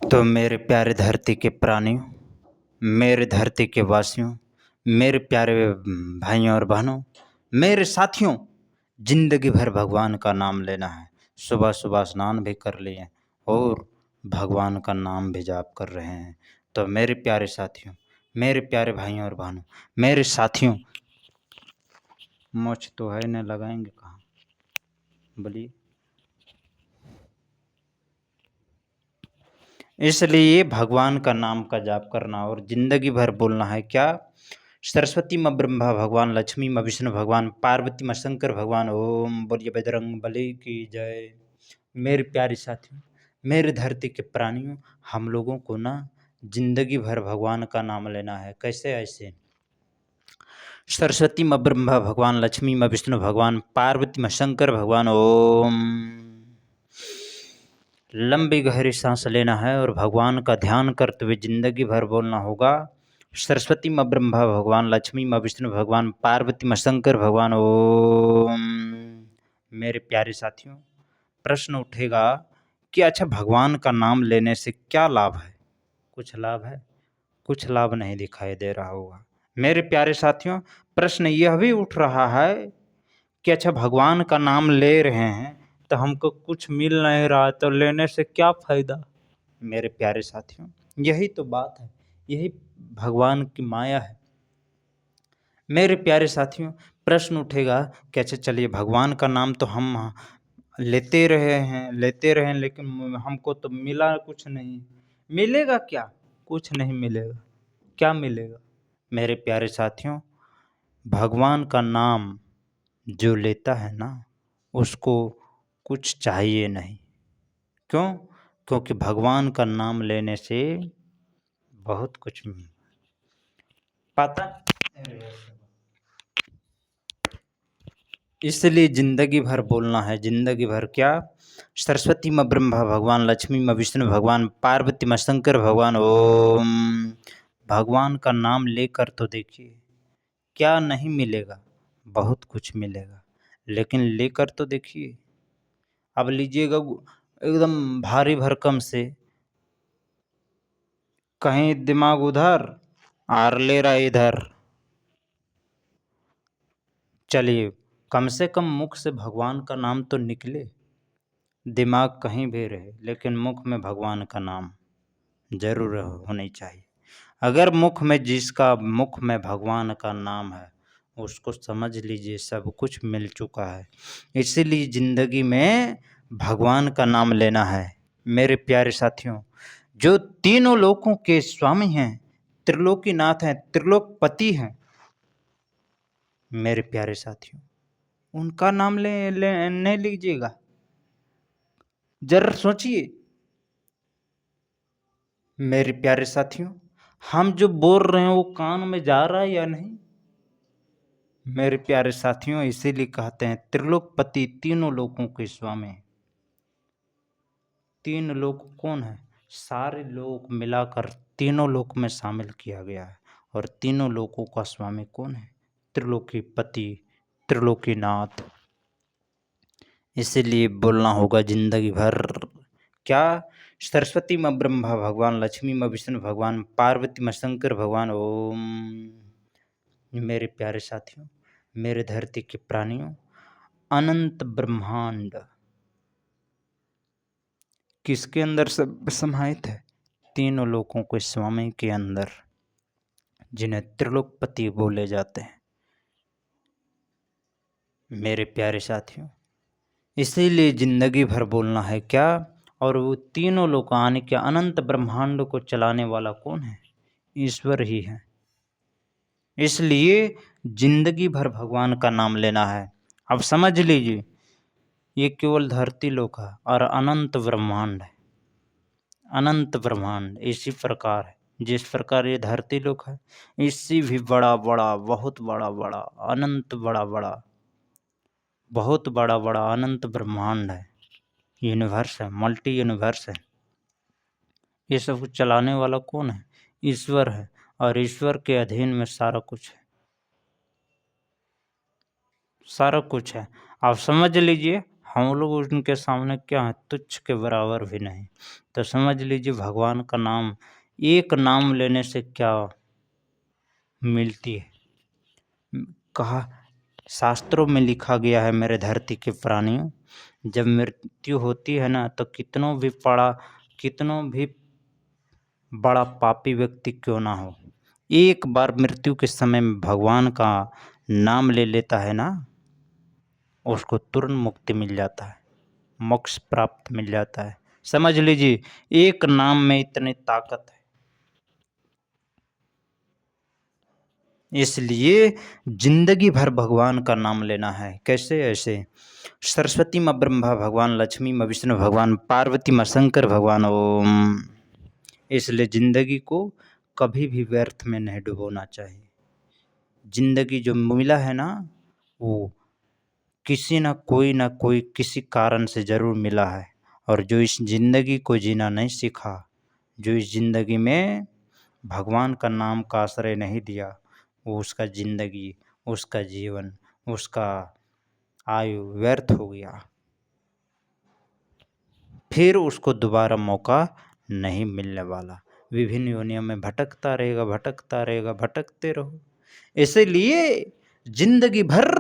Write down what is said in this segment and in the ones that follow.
तो मेरे प्यारे धरती के प्राणियों, मेरे धरती के वासियों, मेरे प्यारे भाइयों और बहनों, मेरे साथियों, जिंदगी भर भगवान का नाम लेना है। सुबह सुबह स्नान भी कर लिए और भगवान का नाम भी जाप कर रहे हैं। तो मेरे प्यारे साथियों, मेरे प्यारे भाइयों और बहनों, मेरे साथियों, मोछ तो है न, लगाएंगे कहाँ? बोलिए। इसलिए भगवान का नाम का जाप करना और जिंदगी भर बोलना है क्या? सरस्वती माँ ब्रह्मा भगवान, लक्ष्मी माँ विष्णु भगवान, पार्वती माँ शंकर भगवान, ओम बोलिए बजरंग बली की जय। मेरे प्यारे साथियों, मेरे धरती के प्राणियों, हम लोगों को ना जिंदगी भर भगवान का नाम लेना है। कैसे? ऐसे सरस्वती माँ ब्रह्मा भगवान, लक्ष्मी माँ विष्णु भगवान, पार्वती माँ शंकर भगवान, ओम। लंबी गहरी सांस लेना है और भगवान का ध्यान करते हुए जिंदगी भर बोलना होगा। सरस्वती माँ ब्रह्मा भगवान, लक्ष्मी माँ विष्णु भगवान, पार्वती माँ शंकर भगवान, ओम। मेरे प्यारे साथियों, प्रश्न उठेगा कि अच्छा भगवान का नाम लेने से क्या लाभ है? कुछ लाभ है? कुछ लाभ नहीं दिखाई दे रहा होगा। मेरे प्यारे साथियों, प्रश्न यह भी उठ रहा है कि अच्छा भगवान का नाम ले रहे हैं तो हमको कुछ मिल नहीं रहा, तो लेने से क्या फायदा? मेरे प्यारे साथियों, यही तो बात है, यही भगवान की माया है। मेरे प्यारे साथियों, प्रश्न उठेगा कि अच्छा चलिए भगवान का नाम तो हम लेते रहे हैं, लेकिन हमको तो मिला कुछ नहीं। मिलेगा क्या? कुछ नहीं मिलेगा। क्या मिलेगा? मेरे प्यारे साथियों, भगवान का नाम जो लेता है ना, उसको कुछ चाहिए नहीं। क्यों? क्योंकि भगवान का नाम लेने से बहुत कुछ पता। इसलिए जिंदगी भर बोलना है। जिंदगी भर क्या? सरस्वती माँ ब्रह्मा भगवान, लक्ष्मी माँ विष्णु भगवान, पार्वती माँ शंकर भगवान, ओम। भगवान का नाम लेकर तो देखिए क्या नहीं मिलेगा, बहुत कुछ मिलेगा, लेकिन लेकर तो देखिए। अब लीजिएगा एकदम भारी भरकम से, कहीं दिमाग उधर और ले रहा इधर। चलिए कम से कम मुख से भगवान का नाम तो निकले। दिमाग कहीं भी रहे लेकिन मुख में भगवान का नाम जरूर होनी चाहिए। अगर मुख में, जिसका मुख में भगवान का नाम है, उसको समझ लीजिए सब कुछ मिल चुका है। इसीलिए जिंदगी में भगवान का नाम लेना है। मेरे प्यारे साथियों, जो तीनों लोकों के स्वामी हैं, त्रिलोकीनाथ हैं, त्रिलोकपति हैं, मेरे प्यारे साथियों, उनका नाम नहीं लीजिएगा। जरा सोचिए मेरे प्यारे साथियों, हम जो बोल रहे हैं वो कान में जा रहा है या नहीं? मेरे प्यारे साथियों, इसीलिए कहते हैं त्रिलोकपति, तीनों लोकों के स्वामी। तीन लोक कौन है? सारे लोक मिलाकर तीनों लोक में शामिल किया गया है। और तीनों लोकों का स्वामी कौन है? त्रिलोकीपति, त्रिलोकीनाथ। इसीलिए बोलना होगा जिंदगी भर क्या? सरस्वती माँ ब्रह्मा भगवान, लक्ष्मी माँ विष्णु भगवान, पार्वती माँ शंकर भगवान, ओम। मेरे प्यारे साथियों, मेरे धरती के प्राणियों, अनंत ब्रह्मांड किसके अंदर सब समाहित है? तीनों लोकों के स्वामी के अंदर, जिन्हें त्रिलोकपति बोले जाते हैं। मेरे प्यारे साथियों, इसीलिए जिंदगी भर बोलना है क्या? और वो तीनों लोक आने के अनंत ब्रह्मांड को चलाने वाला कौन है? ईश्वर ही है। इसलिए जिंदगी भर भगवान का नाम लेना है। अब समझ लीजिए, ये केवल धरती लोक है और अनंत ब्रह्मांड है। अनंत ब्रह्मांड इसी प्रकार है, जिस प्रकार ये धरती लोक है, इससे भी बड़ा बड़ा, बहुत बड़ा बड़ा, अनंत बड़ा बड़ा, बहुत बड़ा बड़ा अनंत ब्रह्मांड है। यूनिवर्स है, मल्टी यूनिवर्स है। ये सब कुछ चलाने वाला कौन है? ईश्वर है। और ईश्वर के अधीन में सारा कुछ है, सारा कुछ है। आप समझ लीजिए हम लोग उनके सामने क्या है, तुच्छ के बराबर भी नहीं। तो समझ लीजिए भगवान का नाम, एक नाम लेने से क्या मिलती है। कहा शास्त्रों में लिखा गया है, मेरे धरती के प्राणियों, जब मृत्यु होती है ना, तो कितनों भी बड़ा पापी व्यक्ति क्यों ना हो, एक बार मृत्यु के समय में भगवान का नाम ले लेता है ना, उसको तुरंत मुक्ति मिल जाता है, मोक्ष प्राप्त मिल जाता है। समझ लीजिए एक नाम में इतनी ताकत है। इसलिए जिंदगी भर भगवान का नाम लेना है। कैसे? ऐसे सरस्वती माँ ब्रह्मा भगवान, लक्ष्मी माँ विष्णु भगवान, पार्वती माँ शंकर भगवान, ओम। इसलिए जिंदगी को कभी भी व्यर्थ में नहीं डुबोना चाहिए। जिंदगी जो मिला है ना, वो किसी ना कोई किसी कारण से जरूर मिला है। और जो इस जिंदगी को जीना नहीं सीखा, जो इस जिंदगी में भगवान का नाम का आश्रय नहीं दिया, वो उसका जिंदगी, उसका जीवन, उसका आयु व्यर्थ हो गया। फिर उसको दोबारा मौका नहीं मिलने वाला। विभिन्न योनियों में भटकता रहेगा, भटकते रहो। इसीलिए जिंदगी भर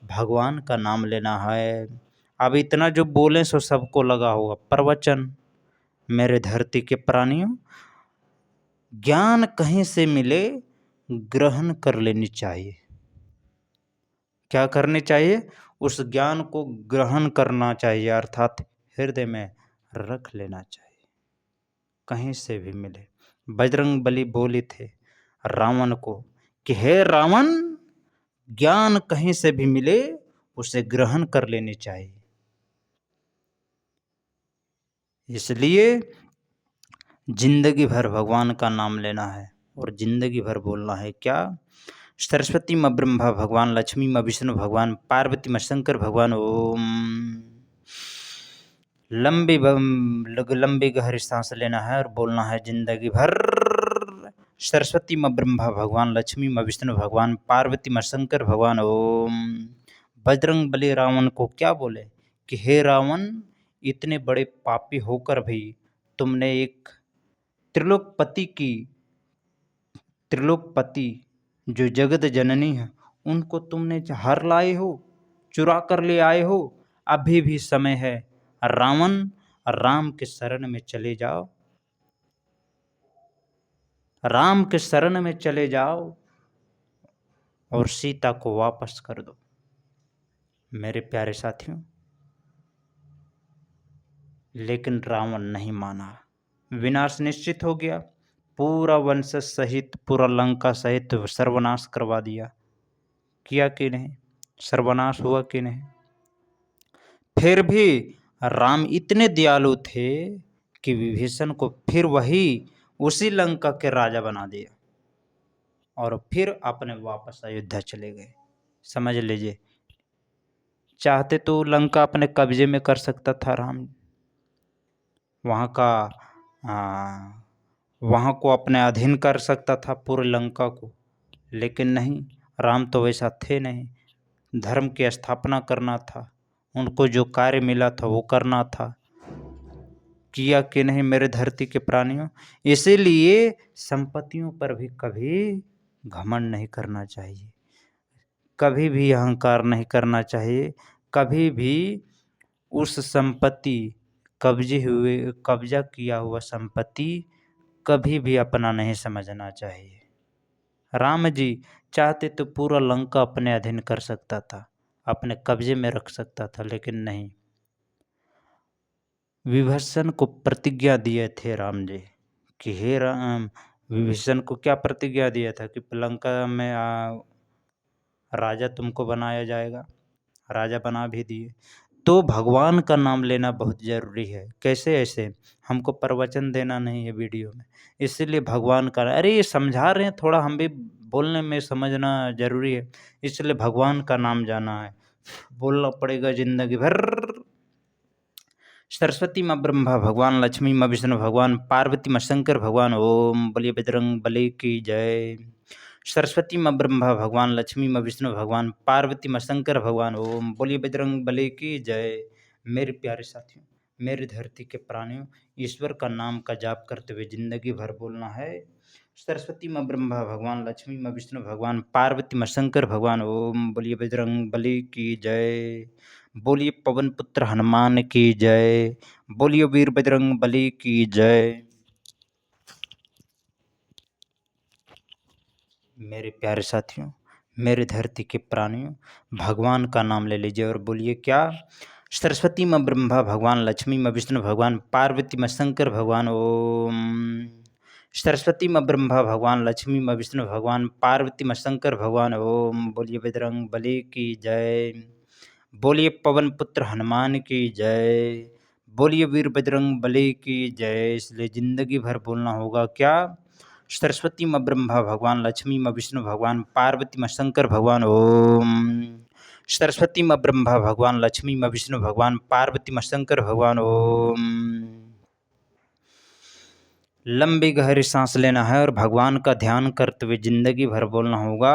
भगवान का नाम लेना है। अब इतना जो बोले सो सबको लगा होगा प्रवचन। मेरे धरती के प्राणियों, ज्ञान कहीं से मिले ग्रहण कर लेनी चाहिए। क्या करनी चाहिए? उस ज्ञान को ग्रहण करना चाहिए, अर्थात हृदय में रख लेना चाहिए, कहीं से भी मिले। बजरंग बली बोले थे रावण को कि हे रावण, ज्ञान कहीं से भी मिले उसे ग्रहण कर लेनी चाहिए। इसलिए जिंदगी भर भगवान का नाम लेना है और जिंदगी भर बोलना है क्या? सरस्वती माँ ब्रह्मा भगवान, लक्ष्मी माँ विष्णु भगवान, पार्वती माँ शंकर भगवान, ओम। लंबी गहरी सांस लेना है और बोलना है जिंदगी भर सरस्वती माँ ब्रह्मा भगवान, लक्ष्मी माँ विष्णु भगवान, पार्वती माँ शंकर भगवान, ओम। बजरंग बली रावण को क्या बोले कि हे रावण, इतने बड़े पापी होकर भी तुमने एक त्रिलोकपति जो जगत जननी है, उनको तुमने हर लाए हो, चुरा कर ले आए हो। अभी भी समय है रावण, राम के शरण में चले जाओ, राम के शरण में चले जाओ और सीता को वापस कर दो। मेरे प्यारे साथियों, लेकिन रावण नहीं माना। विनाश निश्चित हो गया, पूरा वंश सहित, पूरा लंका सहित सर्वनाश करवा दिया। किया कि नहीं? सर्वनाश हुआ कि नहीं? फिर भी राम इतने दयालु थे कि विभीषण को फिर वही उसी लंका के राजा बना दिया और फिर अपने वापस अयोध्या चले गए। समझ लीजिए, चाहते तो लंका अपने कब्जे में कर सकता था राम, वहाँ को अपने अधीन कर सकता था पूरे लंका को, लेकिन नहीं, राम तो वैसा थे नहीं। धर्म की स्थापना करना था, उनको जो कार्य मिला था वो करना था। किया कि नहीं मेरे धरती के प्राणियों? इसीलिए संपत्तियों पर भी कभी घमंड नहीं करना चाहिए, कभी भी अहंकार नहीं करना चाहिए, कभी भी उस संपत्ति, कब्जा किया हुआ संपत्ति कभी भी अपना नहीं समझना चाहिए। राम जी चाहते तो पूरा लंका अपने अधीन कर सकता था, अपने कब्जे में रख सकता था, लेकिन नहीं। विभीषण को प्रतिज्ञा दिए थे राम जी कि हे राम, विभीषण को क्या प्रतिज्ञा दिया था कि लंका में राजा तुमको बनाया जाएगा, राजा बना भी दिए। तो भगवान का नाम लेना बहुत ज़रूरी है। कैसे? ऐसे हमको प्रवचन देना नहीं है वीडियो में, इसीलिए भगवान का, अरे ये समझा रहे हैं, थोड़ा हम भी बोलने में समझना ज़रूरी है, इसलिए भगवान का नाम जाना है, बोलना पड़ेगा जिंदगी भर। सरस्वती माँ ब्रह्मा भगवान, लक्ष्मी माँ विष्णु भगवान, पार्वती माँ शंकर भगवान, ओम। बोलिए बजरंग बली की जय। सरस्वती माँ ब्रह्मा भगवान, लक्ष्मी माँ विष्णु भगवान, पार्वती माँ शंकर भगवान। ओम बोलिए बजरंग बली की जय। मेरे प्यारे साथियों, मेरी धरती के प्राणियों, ईश्वर का नाम का जाप करते हुए जिंदगी भर बोलना है। सरस्वती माँ ब्रह्मा भगवान, लक्ष्मी माँ विष्णु भगवान, पार्वती माँ शंकर भगवान। ओम बोलिए बजरंग बली की जय। बोलिए पवन पुत्र हनुमान की जय। बोलिए वीर बजरंग बली की जय। मेरे प्यारे साथियों, मेरे धरती के प्राणियों, भगवान का नाम ले लीजिए और बोलिए क्या। सरस्वती माँ ब्रह्मा भगवान, लक्ष्मी माँ विष्णु भगवान, पार्वती माँ शंकर भगवान। ओम सरस्वती माँ ब्रह्मा भगवान, लक्ष्मी माँ विष्णु भगवान, पार्वती माँ शंकर भगवान। ओम बोलिए बजरंग बली की जय। बोलिए पवन पुत्र हनुमान की जय। बोलिए वीर बजरंग बली की जय। इसलिए जिंदगी भर बोलना होगा क्या। सरस्वती माँ ब्रह्मा भगवान, लक्ष्मी माँ विष्णु भगवान, पार्वती माँ शंकर भगवान। ओम सरस्वती माँ ब्रह्मा भगवान, लक्ष्मी माँ विष्णु भगवान, पार्वती माँ शंकर भगवान। ओम लंबी गहरी सांस लेना है और भगवान का ध्यान करते हुए जिंदगी भर बोलना होगा।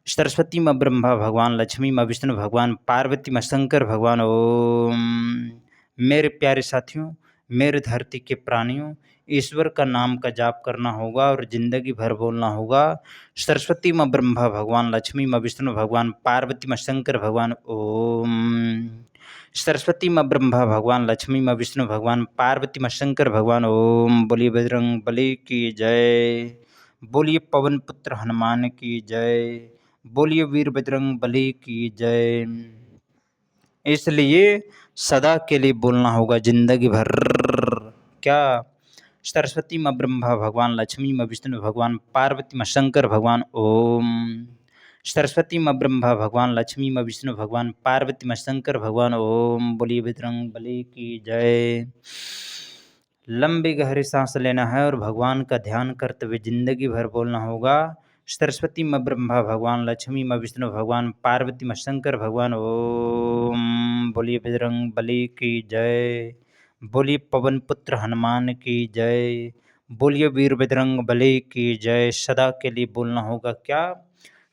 सरस्वती माँ ब्रह्मा भगवान, लक्ष्मी माँ विष्णु भगवान, पार्वती माँ शंकर भगवान। ओम मेरे प्यारे साथियों, मेरे धरती के प्राणियों, ईश्वर का नाम का जाप करना होगा और जिंदगी भर बोलना होगा। सरस्वती माँ ब्रह्मा भगवान, लक्ष्मी माँ विष्णु भगवान, पार्वती माँ शंकर भगवान। ओम सरस्वती माँ ब्रह्मा भगवान, लक्ष्मी माँ विष्णु भगवान, पार्वती माँ शंकर भगवान। ओम बोलिए बजरंग बली की जय। बोलिए पवन पुत्र हनुमान की जय। बोलिए वीर बजरंग बली की जय। इसलिए सदा के लिए बोलना होगा जिंदगी भर क्या। सरस्वती माँ ब्रह्मा भगवान, लक्ष्मी माँ विष्णु भगवान, पार्वती माँ शंकर भगवान। ओम सरस्वती माँ ब्रह्मा भगवान, लक्ष्मी माँ विष्णु भगवान, पार्वती माँ शंकर भगवान। ओम बोलिए बजरंग बली की जय। लंबी गहरी सांस लेना है और भगवान का ध्यान करते हुए जिंदगी भर बोलना होगा। सरस्वती माँ ब्रह्मा भगवान, लक्ष्मी माँ विष्णु भगवान, पार्वती माँ शंकर भगवान। ओम बोलिए बजरंग बली की जय। बोलिए पवन पुत्र हनुमान की जय। बोलिए वीर बजरंग बली की जय। सदा के लिए बोलना होगा क्या।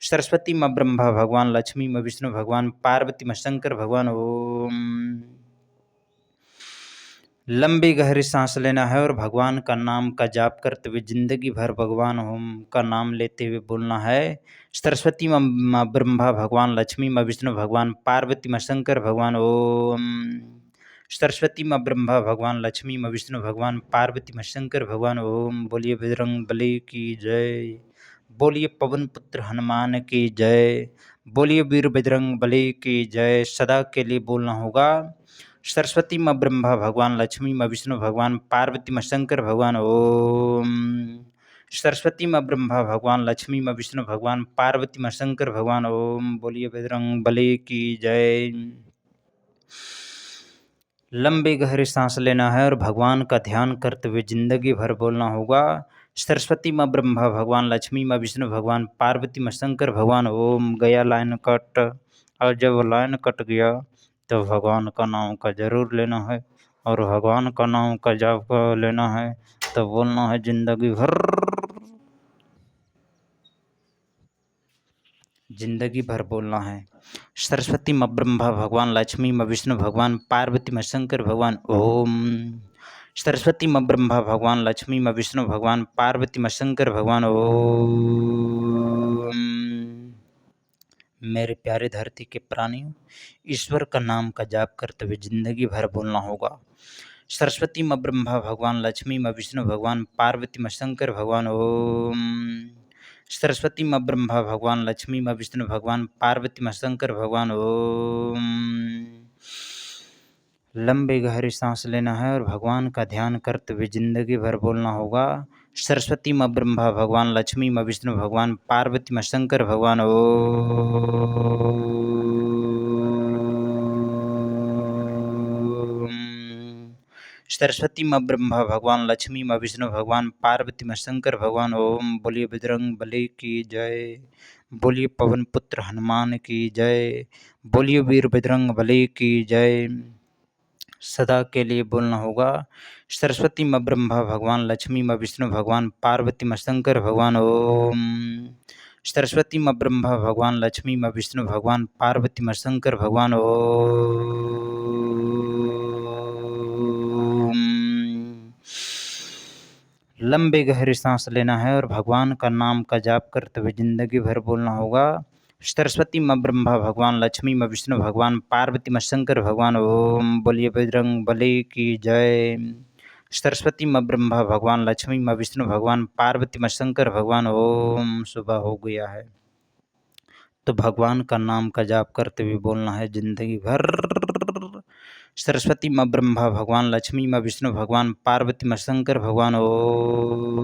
सरस्वती माँ ब्रह्मा भगवान, लक्ष्मी माँ विष्णु भगवान, पार्वती माँ शंकर भगवान। ओम लंबी गहरी सांस लेना है और भगवान का नाम का जाप करते हुए जिंदगी भर भगवान ओम का नाम लेते हुए बोलना है। सरस्वती माँ ब्रह्मा भगवान, लक्ष्मी माँ विष्णु भगवान, पार्वती माँ शंकर भगवान। ओम सरस्वती माँ ब्रह्मा भगवान, लक्ष्मी माँ विष्णु भगवान, पार्वती माँ शंकर भगवान। ओम बोलिए बजरंग बली की जय। बोलिए पवन पुत्र हनुमान की जय। बोलिए वीर बजरंग बली की जय। सदा के लिए बोलना होगा। सरस्वती माँ ब्रह्मा भगवान, लक्ष्मी माँ विष्णु भगवान, पार्वती माँ शंकर भगवान। ओम सरस्वती माँ ब्रह्मा भगवान, लक्ष्मी माँ विष्णु भगवान, पार्वती माँ शंकर भगवान। ओम बोलिए बजरंग बली की जय। लंबी गहरी सांस लेना है और भगवान का ध्यान करते हुए जिंदगी भर बोलना होगा। सरस्वती माँ ब्रह्मा भगवान, लक्ष्मी माँ विष्णु भगवान, पार्वती माँ शंकर भगवान। ओम गया लाइन कट। और जब लाइन कट गया तो भगवान का नाम का जरूर लेना है और भगवान का नाम का जाप लेना है तो बोलना है जिंदगी भर। जिंदगी भर बोलना है। सरस्वती माँ ब्रह्मा भगवान, लक्ष्मी माँ विष्णु भगवान, पार्वती माँ शंकर भगवान। ओम सरस्वती माँ ब्रह्मा भगवान, लक्ष्मी माँ विष्णु भगवान, पार्वती माँ शंकर भगवान। ओम मेरे प्यारे धरती के प्राणियों, ईश्वर का नाम का जाप करते हुए जिंदगी भर बोलना होगा। सरस्वती माँ ब्रह्मा भगवान, लक्ष्मी माँ विष्णु भगवान, पार्वती माँ शंकर भगवान। ओम सरस्वती माँ ब्रह्मा भगवान, लक्ष्मी माँ विष्णु भगवान, पार्वती माँ शंकर भगवान। ओम लंबी गहरी सांस लेना है और भगवान का ध्यान करते हुए जिंदगी भर बोलना होगा। सरस्वती माँ ब्रह्मा भगवान, लक्ष्मी माँ विष्णु भगवान, पार्वती माँ शंकर भगवान। ओम सरस्वती माँ ब्रह्मा भगवान, लक्ष्मी माँ विष्णु भगवान, पार्वती माँ शंकर भगवान। ओम बोलिए बजरंग बली की जय। बोलिए पवन पुत्र हनुमान की जय। बोलिए वीर बजरंग बली की जय। सदा के लिए बोलना होगा। सरस्वती माँ ब्रह्मा भगवान, लक्ष्मी माँ विष्णु भगवान, पार्वती माँ शंकर भगवान। ओम सरस्वती माँ ब्रह्मा भगवान, लक्ष्मी माँ विष्णु भगवान, पार्वती माँ शंकर भगवान। ओम। लंबे गहरी सांस लेना है और भगवान का नाम का जाप करते हुए जिंदगी भर बोलना होगा। सरस्वती माँ ब्रह्मा भगवान, लक्ष्मी माँ विष्णु भगवान, पार्वती माँ शंकर भगवान। ओम। बोलिए बजरंग बली की जय। सरस्वती माँ ब्रह्मा भगवान, लक्ष्मी माँ विष्णु भगवान, पार्वती माँ शंकर भगवान। ओम। सुबह हो गया है तो भगवान का नाम का जाप करते हुए बोलना है जिंदगी भर। सरस्वती माँ ब्रह्मा भगवान, लक्ष्मी माँ विष्णु भगवान, पार्वती माँ शंकर भगवान। ओम।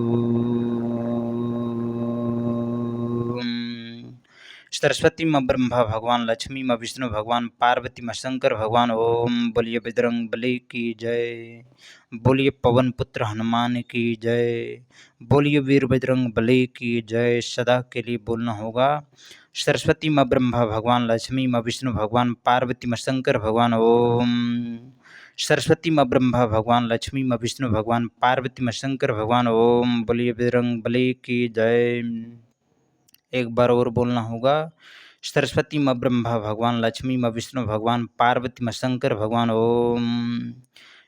सरस्वती माँ ब्रह्मा भगवान, लक्ष्मी माँ विष्णु भगवान, पार्वती माँ शंकर भगवान। ओम। बोलिए बजरंग बली की जय। बोलिए पवन पुत्र हनुमान की जय। बोलिए वीर बजरंग बली की जय। सदा के लिए बोलना होगा। सरस्वती माँ ब्रह्मा भगवान, लक्ष्मी माँ विष्णु भगवान, पार्वती माँ शंकर भगवान। ओम। सरस्वती माँ ब्रह्मा भगवान, लक्ष्मी माँ विष्णु भगवान, पार्वती माँ शंकर भगवान। ओम। बोलिए बजरंग बली की जय। एक बार और बोलना होगा। सरस्वती माँ ब्रह्मा भगवान, लक्ष्मी माँ विष्णु भगवान, पार्वती माँ शंकर भगवान। ओम।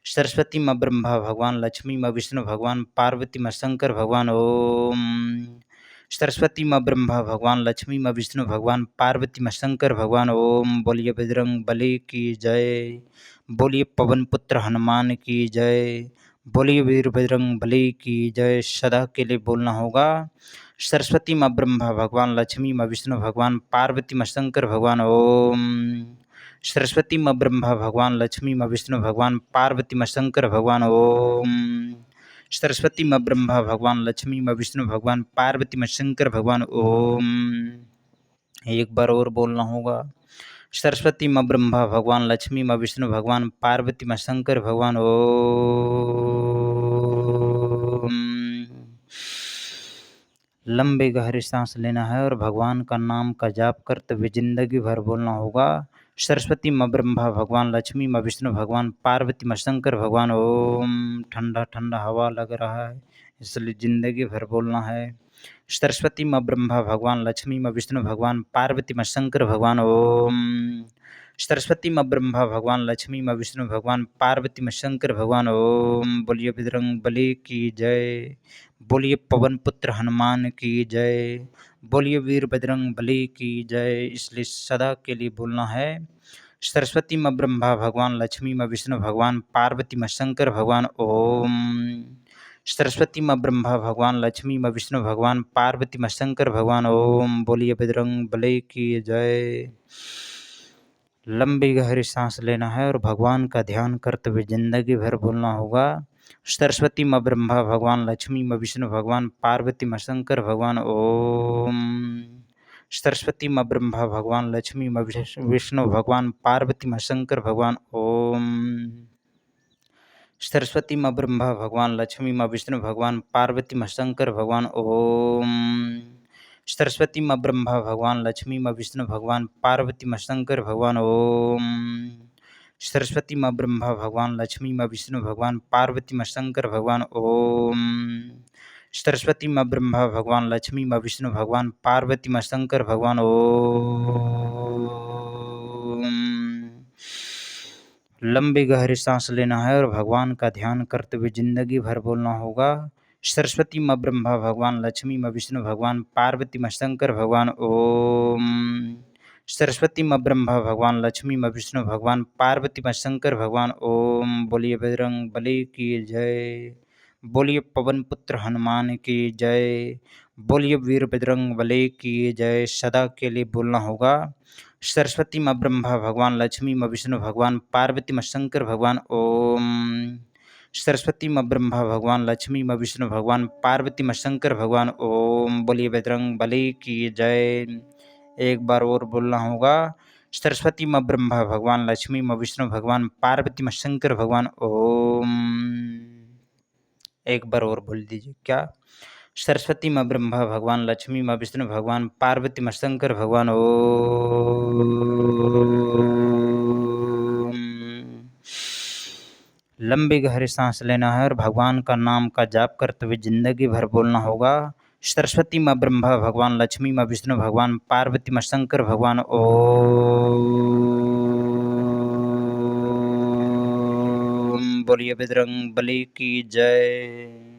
सरस्वती माँ ब्रह्मा भगवान, लक्ष्मी माँ विष्णु भगवान, पार्वती माँ शंकर भगवान। ओम। सरस्वती माँ ब्रह्मा भगवान, लक्ष्मी माँ विष्णु भगवान, पार्वती माँ शंकर भगवान। ओम। बोलिए बजरंग बली की जय। बोलिए पवन पुत्र हनुमान की जय। बोलिए वीर बजरंग बली की जय। सदा के लिए बोलना होगा। सरस्वती माँ ब्रह्मा भगवान, लक्ष्मी माँ विष्णु भगवान, पार्वती माँ शंकर भगवान। ओम। सरस्वती माँ ब्रह्मा भगवान, लक्ष्मी माँ विष्णु भगवान, पार्वती माँ शंकर भगवान। ओम। सरस्वती माँ ब्रह्मा भगवान, लक्ष्मी माँ विष्णु भगवान, पार्वती माँ शंकर भगवान। ओम। एक बार और बोलना होगा। सरस्वती माँ ब्रह्मा भगवान, लक्ष्मी माँ विष्णु भगवान, पार्वती माँ शंकर भगवान। ओम। लंबे गहरी सांस लेना है और भगवान का नाम का जाप करते हुए जिंदगी भर बोलना होगा। सरस्वती माँ ब्रह्मा भगवान, लक्ष्मी माँ विष्णु भगवान, पार्वती माँ शंकर भगवान। ओम। ठंडा ठंडा हवा लग रहा है इसलिए जिंदगी भर बोलना है। सरस्वती माँ ब्रह्मा भगवान, लक्ष्मी माँ विष्णु भगवान, पार्वती माँ शंकर भगवान। ओम। सरस्वती माँ ब्रह्मा भगवान, लक्ष्मी माँ विष्णु भगवान, पार्वती माँ शंकर भगवान। ओम। बोलिए बजरंग बली की जय। बोलिए पवन पुत्र हनुमान की जय। बोलिए वीर बजरंग बली की जय। इसलिए सदा के लिए बोलना है। सरस्वती माँ ब्रह्मा भगवान, लक्ष्मी माँ विष्णु भगवान, पार्वती माँ शंकर भगवान। ओम। सरस्वती माँ ब्रह्मा भगवान, लक्ष्मी माँ विष्णु भगवान, पार्वती माँ शंकर भगवान। ओम। बोलिए बजरंग बली की जय। लंबी गहरी सांस लेना है और भगवान का ध्यान करते हुए जिंदगी भर बोलना होगा। सरस्वती माँ ब्रह्मा भगवान, लक्ष्मी माँ विष्णु भगवान, पार्वती माँ शंकर भगवान। ओम। सरस्वती माँ ब्रह्मा भगवान, लक्ष्मी माँ विष्णु भगवान, पार्वती माँ शंकर भगवान। ओम। सरस्वती माँ ब्रह्मा भगवान, लक्ष्मी माँ विष्णु भगवान, पार्वती माँ शंकर भगवान। ओम। सरस्वती माँ ब्रह्मा भगवान, लक्ष्मी माँ विष्णु भगवान, पार्वती माँ शंकर भगवान। ओम। सरस्वती माँ ब्रह्मा भगवान, लक्ष्मी माँ विष्णु भगवान, पार्वती माँ शंकर भगवान। ओम। सरस्वती माँ ब्रह्मा भगवान, लक्ष्मी माँ विष्णु भगवान, पार्वती माँ शंकर भगवान। ओम। लंबी गहरी सांस लेना है और भगवान का ध्यान करते हुए जिंदगी भर बोलना होगा। सरस्वती माँ ब्रह्मा भगवान, लक्ष्मी माँ विष्णु भगवान, पार्वती माँ शंकर भगवान। ओम। सरस्वती माँ ब्रह्मा भगवान, लक्ष्मी माँ विष्णु भगवान, पार्वती माँ शंकर भगवान। ओम। बोलिए बजरंग बली की जय। बोलिए पवन पुत्र हनुमान की जय। बोलिए वीर बजरंग बली की जय। सदा के लिए बोलना होगा। सरस्वती माँ ब्रह्मा भगवान, लक्ष्मी माँ विष्णु भगवान, पार्वती माँ शंकर भगवान। ओम। सरस्वती माँ ब्रह्मा भगवान, लक्ष्मी माँ विष्णु भगवान, पार्वती माँ शंकर भगवान। ओम। बोलिए बजरंग बली की जय। एक बार और बोलना होगा। सरस्वती माँ ब्रह्मा भगवान, लक्ष्मी माँ विष्णु भगवान, पार्वती माँ शंकर भगवान। ओम। एक बार और बोल दीजिए क्या। सरस्वती माँ ब्रह्मा भगवान, लक्ष्मी माँ विष्णु भगवान, पार्वती माँ शंकर भगवान। ओम। लंबी गहरी सांस लेना है और भगवान का नाम का जाप करते हुए जिंदगी भर बोलना होगा। सरस्वती माँ ब्रह्मा भगवान, लक्ष्मी माँ विष्णु भगवान, पार्वती माँ शंकर भगवान। ओम। बोलिए बजरंग बली की जय।